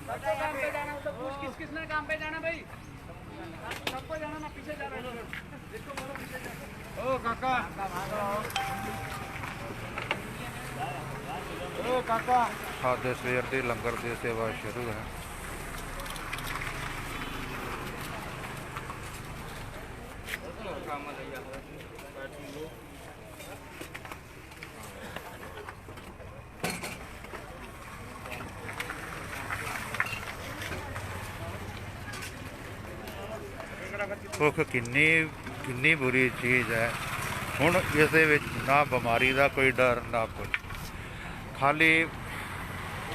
काम पे जाना तो पूछ किसने काम पे जाना भाई? सबको जाना ना, पीछे जा रहे हैं। जिसको बोलो पीछे जा। ओ काका, ओ काका। खाद्य सवेर की लंगर की सेवा शुरू है। भुख किन्नी बुरी चीज़ है। हुण इस ना बीमारी का कोई डर ना कुछ, खाली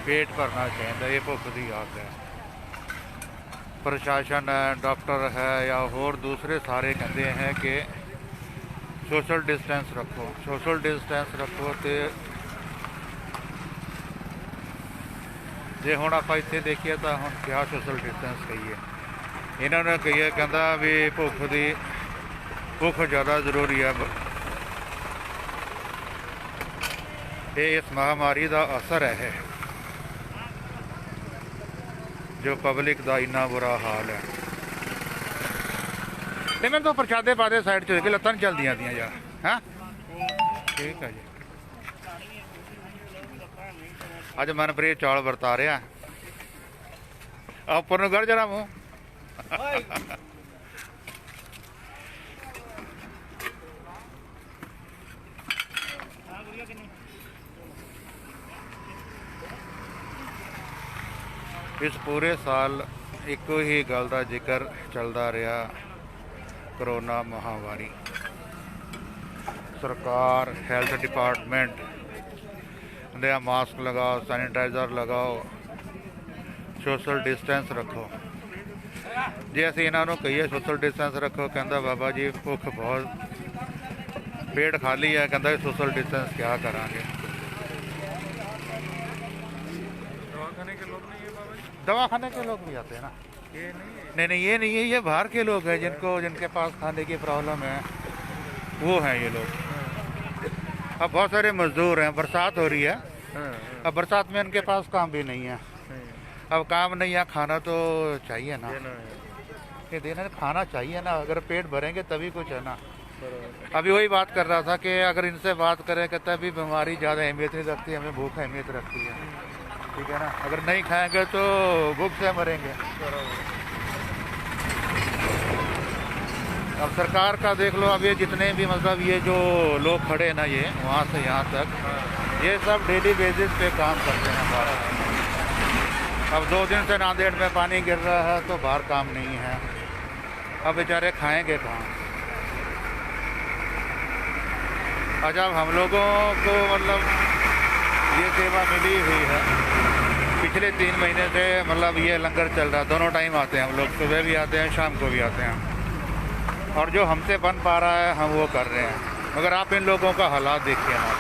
पेट भरना चाहिए। ये भुख की आग है। प्रशासन है, डॉक्टर है या होर दूसरे सारे कहते हैं कि सोशल डिस्टेंस रखो, सोशल डिस्टेंस रखो। तो जे हुण आपां इत्थे देखिए तो हुण क्या सोशल डिस्टेंस कहिए। इन्होंने कही कहता भी भुख ज़्यादा जरूरी है। ये इस महामारी का असर है जो पब्लिक का इन्ना बुरा हाल है। मैं तो प्रशादे पाते साइड चल के लत्तां नहीं चलदियां दियां यार। हाँ ठीक है जी। अज मनप्रीत चौल वरता रहा उपर नूं कर जरा मूँह। इस पूरे साल एक ही गल का जिक्र चलता रहा, कोरोना महामारी। सरकार, हैल्थ डिपार्टमेंट ने मास्क लगाओ, सैनिटाइजर लगाओ, सोशल डिस्टेंस रखो। जे असीं इन्हों कहीए सोशल डिस्टेंस रखो, कहता बाबा जी भुख बहुत, पेट खाली है, कहता सोशल डिस्टेंस क्या करांगे। दवाखाने के लोग भी आते हैं ना। नहीं ये नहीं है, ये बाहर के लोग हैं जिनके पास खाने की प्रॉब्लम है, वो हैं ये लोग। अब बहुत सारे मजदूर हैं, बरसात हो रही है, अब बरसात में इनके पास काम भी नहीं है। अब काम नहीं है, खाना तो चाहिए ना, ये देना खाना चाहिए ना। अगर पेट भरेंगे तभी कुछ है ना। अभी वही बात कर रहा था कि अगर इनसे बात करें कि तभी बीमारी ज़्यादा अहमियत नहीं रखती, हमें भूख अहमियत रखती है, ठीक है ना। अगर नहीं खाएंगे तो भूख से मरेंगे। अब सरकार का देख लो, अब ये जितने भी मतलब ये जो लोग खड़े ना, ये वहाँ से यहाँ तक, ये सब डेली बेसिस पे काम करते हैं बाहर। अब 2 दिन से नांदेड़ में पानी गिर रहा है तो बाहर काम नहीं है। अब बेचारे खाएंगे कहाँ। जब हम लोगों को मतलब ये सेवा मिली हुई है पिछले 3 महीने से, मतलब ये लंगर चल रहा है, दोनों टाइम आते हैं हम लोग, सुबह भी आते हैं, शाम को भी आते हैं। और जो हमसे बन पा रहा है हम वो कर रहे हैं। मगर आप इन लोगों का हालात देखिए ना,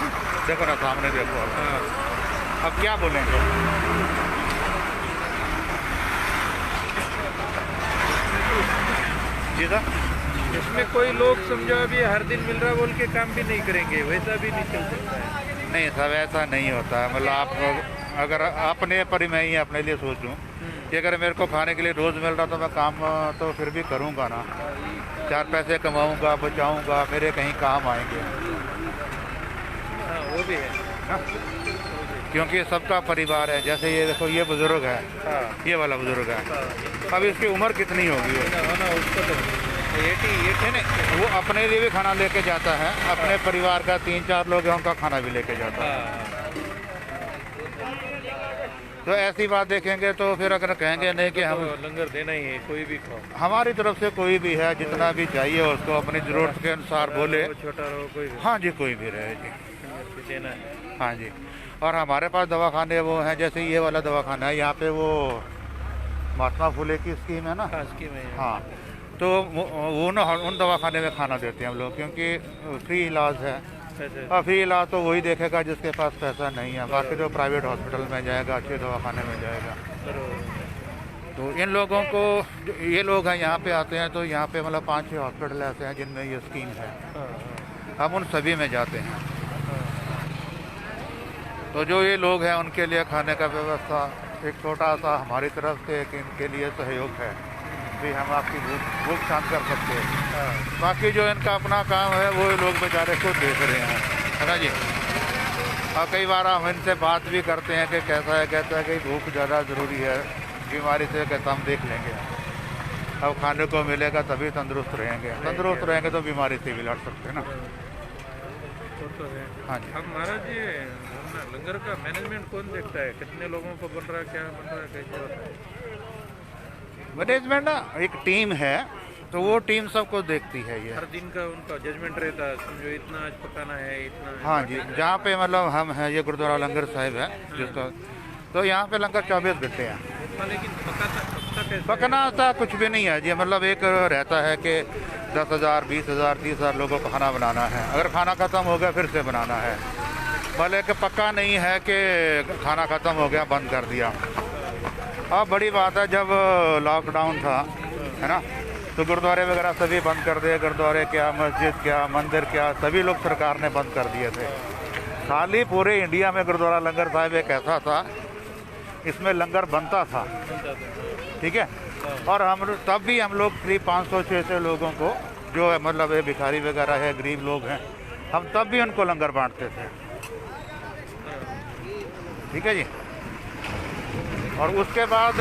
देखो ना सामने देखो। अब क्या बोलेंगे। जी सर, इसमें कोई लोग समझो अभी हर दिन मिल रहा बोल के काम भी नहीं करेंगे, वैसा भी नहीं चल सकता है। नहीं सब ऐसा नहीं होता है। मतलब आप अगर अपने पर मैं ही अपने लिए सोचूं कि अगर मेरे को खाने के लिए रोज़ मिल रहा तो मैं काम तो फिर भी करूंगा ना, 4 पैसे कमाऊंगा, बचाऊंगा, मेरे कहीं काम आएंगे। हाँ वो भी है ना? क्योंकि सबका परिवार है। जैसे ये देखो, ये बुजुर्ग है, ये वाला बुजुर्ग है, अब इसकी उम्र कितनी होगी उसको तो 80 नहीं, वो अपने लिए भी खाना लेके जाता है, अपने परिवार का 3-4 लोग हैं उनका खाना भी लेके जाता है। तो ऐसी बात देखेंगे तो फिर अगर कहेंगे नहीं कि हम लंगर देना ही है, कोई भी खाओ, हमारी तरफ से कोई भी है जितना भी चाहिए उसको अपनी ज़रूरत के अनुसार बोले, छोटा रहो कोई भी। हाँ जी कोई भी रहे जी, देना है। हाँ जी। और हमारे पास दवाखाने वो हैं, जैसे ये वाला दवाखाना है, यहाँ पे वो महात्मा फुले की स्कीम है ना, स्कीम है। हाँ, तो वो ना उन दवाखाने में खाना देते हैं हम लोग, क्योंकि फ्री इलाज है। और फ्री इलाज तो वही देखेगा जिसके पास पैसा नहीं है, बाकी जो प्राइवेट हॉस्पिटल में जाएगा, अच्छे दवाखाने में जाएगा। तो इन लोगों को, ये लोग हैं यहाँ पे आते हैं, तो यहाँ पे मतलब 5-6 हॉस्पिटल ऐसे हैं जिनमें ये स्कीम है, हम उन सभी में जाते हैं। तो जो ये लोग हैं उनके लिए खाने का व्यवस्था एक छोटा सा हमारी तरफ से एक इनके लिए सहयोग है भी हम आपकी भूख शांत कर सकते हैं। बाकी जो इनका अपना काम है वो लोग बेचारे खुद देख रहे हैं, है ना जी। और कई बार हम इनसे बात भी करते हैं कि कैसा है, कहता है कि भूख ज़्यादा ज़रूरी है, बीमारी से कहता हम देख लेंगे, अब खाने को मिलेगा तभी तंदुरुस्त रहेंगे, तंदुरुस्त रहेंगे तो बीमारी से भी लड़ सकते हैं ना। तो है। हाँ जी। अब महाराज जी अपना लंगर का मैनेजमेंट कौन देखता है, कितने लोगों को बन रहा है, क्या बन रहा है, कैसे होता है? मैनेजमेंट ना एक टीम है, तो वो टीम सबको देखती है ये। हर दिन का उनका जजमेंट रहता है, समझो इतना आज पकाना है, इतना। हाँ जी, जहाँ पे मतलब हम हैं, ये गुरुद्वारा लंगर साहिब है जिसका, तो यहाँ पे लंगर 24 घंटे हैं। हाँ, लेकिन पकना था कुछ भी नहीं है जी, मतलब एक रहता है कि 10,000, 20,000, 30,000 लोगों को खाना बनाना है, अगर खाना ख़त्म हो गया फिर से बनाना है, भले कि पक्का नहीं है कि खाना ख़त्म हो गया बंद कर दिया। अब बड़ी बात है, जब लॉकडाउन था, है ना, तो गुरुद्वारे वगैरह सभी बंद कर दिए, गुरुद्वारे क्या, मस्जिद क्या, मंदिर क्या, सभी लोग सरकार ने बंद कर दिए थे। खाली पूरे इंडिया में गुरुद्वारा लंगर साहिब एक ऐसा था, इसमें लंगर बनता था, ठीक है। और हम तब भी हम लोग करीब 500-600 लोगों को, जो है मतलब ये भिखारी वगैरह है, गरीब लोग हैं, हम तब भी उनको लंगर बांटते थे, ठीक है जी। और उसके बाद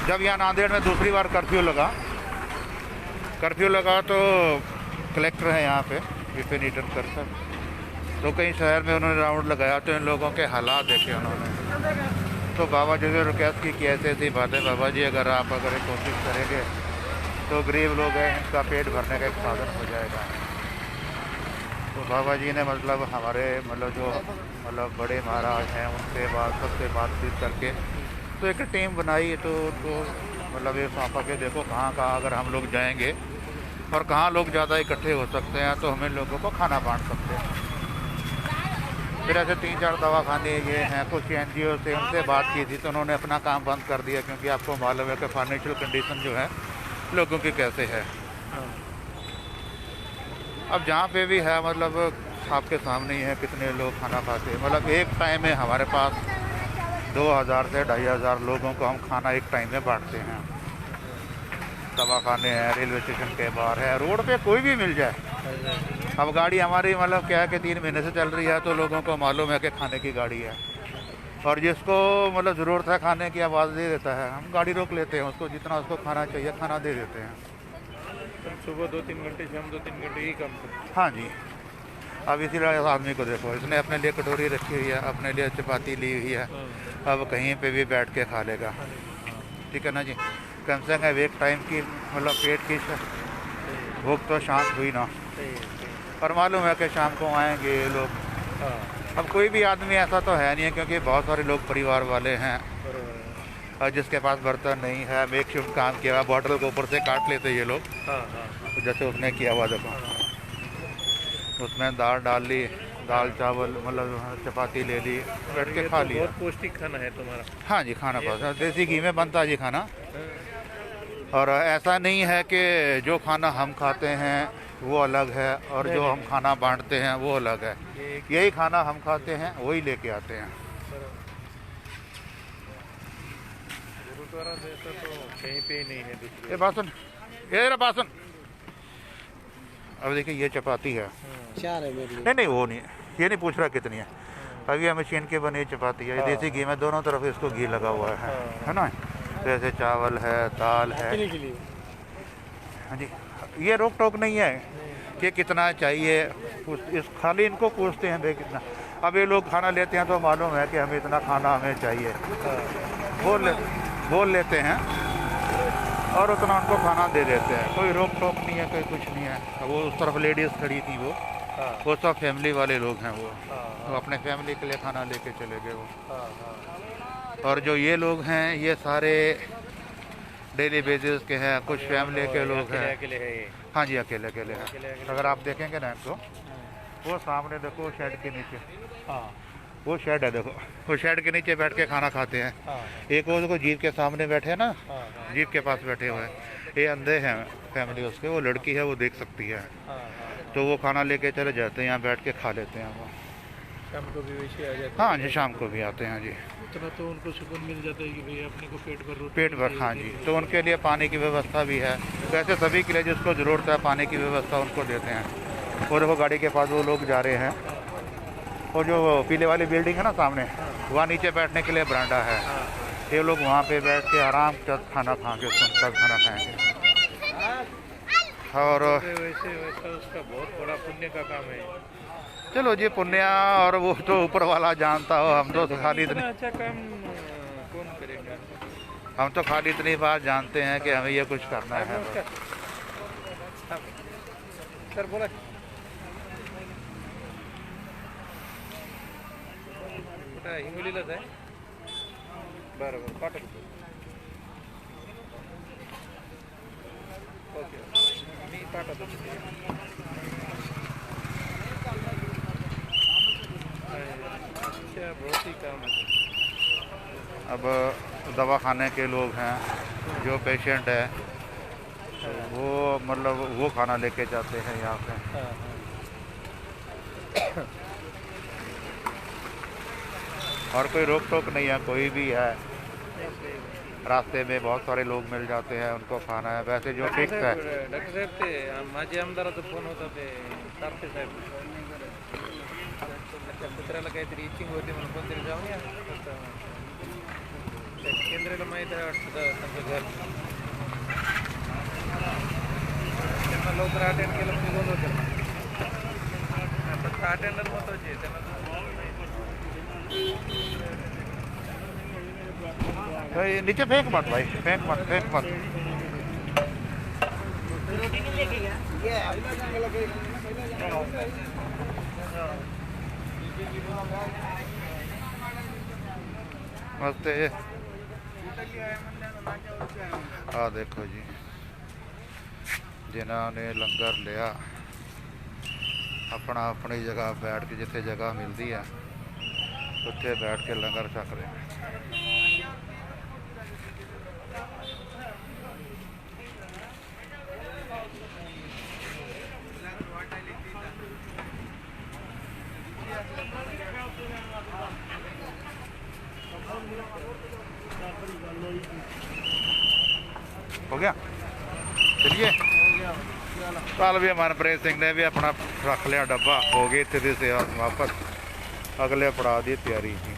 जब यहाँ नांदेड़ में दूसरी बार कर्फ्यू लगा तो कलेक्टर है यहाँ पे विपिन ईटन कर सर, तो कई शहर में उन्होंने राउंड लगाया, तो इन लोगों के हालात देखे उन्होंने, तो बाबा जी से रिक्वेस्ट की कि ऐसी बात है बाबा जी, अगर कोशिश करेंगे तो गरीब लोग हैं, इनका पेट भरने का एक साधन हो जाएगा। तो बाबा जी ने मतलब हमारे मतलब बड़े महाराज हैं उनसे सबसे बातचीत करके तो एक टीम बनाई, तो मतलब ये सौंपा के देखो कहाँ अगर हम लोग जाएंगे और कहाँ लोग ज़्यादा इकट्ठे हो सकते हैं तो हम इन लोगों को खाना बांट सकते हैं। फिर ऐसे 3-4 दवाखाने ये हैं, कुछ NGO से उनसे बात की थी, तो उन्होंने अपना काम बंद कर दिया, क्योंकि आपको मालूम है कि फाइनेंशियल कंडीशन जो है लोगों की कैसे है। अब जहाँ पे भी है मतलब आपके सामने ही है कितने लोग खाना खाते हैं, मतलब एक टाइम में हमारे पास 2,000 से 2,500 लोगों को हम खाना एक टाइम में बांटते हैं। दवाखाने हैं, रेलवे स्टेशन के बाहर है, रोड पे कोई भी मिल जाए। अब गाड़ी हमारी मतलब क्या है कि 3 महीने से चल रही है, तो लोगों को मालूम है कि खाने की गाड़ी है, और जिसको मतलब ज़रूरत है खाने की आवाज़ दे देता है, हम गाड़ी रोक लेते हैं, उसको जितना उसको खाना चाहिए खाना दे देते हैं। सुबह 2-3 घंटे, शाम 2-3 घंटे ही काम करते। हाँ जी। अब इसीलिए आदमी को देखो, इसने अपने लिए कटोरी रखी हुई है, अपने लिए चपाती ली हुई है, अब कहीं पे भी बैठ के खा लेगा, ठीक है ना जी। कम से कम एक टाइम की मतलब पेट की भूख तो शांत हुई ना, और मालूम है कि शाम को आएंगे ये लोग। अब कोई भी आदमी ऐसा तो है नहीं है, क्योंकि बहुत सारे लोग परिवार वाले हैं, और जिसके पास बर्तन नहीं है, मेकशिफ्ट काम किया हुआ, बॉटल को ऊपर से काट लेते ये लोग, जैसे उसने किया हुआ देखो, उसमें दाल डाल ली, दाल चावल मतलब चपाती ले ली, बैठ के खा लिया। बहुत पौष्टिक खाना है तुम्हारा। हाँ जी, खाना पास देसी घी में बनता है जी खाना, और ऐसा नहीं है कि जो खाना हम खाते हैं वो अलग है और जो हम खाना बांटते हैं वो अलग है, यही खाना हम खाते हैं वही लेके आते हैं। गुरुद्वारा जैसा तो कहीं पे ही नहीं है दूसरे। ये बासन, ये रहा बासन। अब देखिए ये चपाती है, 4 है मेरे लिए। नहीं वो नहीं, ये नहीं पूछ रहा कितनी है, अभी ये मशीन की बनी चपाती है, देसी घी में दोनों तरफ इसको घी लगा हुआ है ना। जैसे चावल है, दाल है, हाँ जी, ये रोक टोक नहीं है कि कितना चाहिए, इस खाली इनको पूछते हैं भाई कितना। अब ये लोग खाना लेते हैं तो मालूम है कि हमें इतना खाना हमें चाहिए, बोल लेते हैं और उतना उनको खाना दे देते हैं, कोई रोक टोक नहीं है, कोई कुछ नहीं है। वो उस तरफ लेडीज़ खड़ी थी, वो सब फैमिली वाले लोग हैं, वो अपने फैमिली के लिए खाना लेके चले गए वो। और जो ये लोग हैं ये सारे डेली बेसिस के हैं, कुछ फैमिली के लोग हैं। अकेले है ये। हाँ जी, अकेले अकेले हैं। अगर आप देखेंगे ना इनको, वो सामने देखो शेड के नीचे, वो शेड है देखो, वो शेड के नीचे बैठ के खाना खाते हैं। एक वो देखो जीप के सामने बैठे हैं ना, जीप के पास बैठे हुए हैं, ये अंधे हैं फैमिली उसके, वो लड़की है वो देख सकती है, तो वो खाना लेके चले जाते हैं, यहाँ बैठ के खा लेते हैं वो। शाम को भी वैसे आ जाते हाँ जी, शाम को भी आते हैं जी। इतना तो उनको सुकून मिल जाता है कि भाई अपने को पेट भर रोटी पेट भर, हाँ जी। तो उनके लिए पानी की व्यवस्था भी है, वैसे सभी के लिए जिसको ज़रूरत है पानी की व्यवस्था उनको देते हैं। और देखो गाड़ी के पास वो लोग जा रहे हैं, और जो पीले वाली बिल्डिंग है ना सामने, वहाँ नीचे बैठने के लिए बरांडा है। ये लोग वहाँ पे बैठ के आराम से खाना खा के सुनकर खाना खाएंगे। और वैसे वैसा उसका बहुत बड़ा पुण्य का काम है। चलो जी, पुण्य और वो तो ऊपर वाला जानता हो, हम तो खाली इतना इतनी अच्छा काम कौन करेगा? हम तो खाली इतनी बात जानते हैं कि हमें ये कुछ करना है बस। सर बोला हिंगोलीलाच आहे. बरं बरं पाठवतो. ओके मी पाठवतो. अच्छा बहुत ही काम है. अब दवाखाने के लोग हैं, जो पेशेंट है वो मतलब वो खाना लेके जाते हैं यहाँ पे। और कोई रोक टोक नहीं है, कोई भी है, रास्ते में बहुत सारे लोग मिल जाते हैं, उनको खाना है। वैसे जो फिक्स है, डॉक्टर साहेब ते माझे आमदाराचा फोन होता ते सारखे साहेब कुत्र्याला काहीतरी इचिंग होते म्हणून कोणतरी जाऊन या केंद्राला माहीत आहे वाटतं त्यांचं घर त्यांना लवकर अटेंड केलं म्हणजे दोन होतं फक्त अटेंडर महत्वाचे त्यांना ये नीचे फेंक मत भाई, फेंक मत, फेंक मत। नमस्ते। हाँ देखो जी, जिन्होंने लंगर लिया अपना अपनी जगह बैठ के, जिथे जगह मिलती है उत्थे बैठ के लंगर छक रहे हैं। हो गया, चलिए। कल भी मनप्रीत सिंह ने भी अपना रख लिया डब्बा, हो गई स्थिति से वापस अगले पड़ाव की तैयारी की।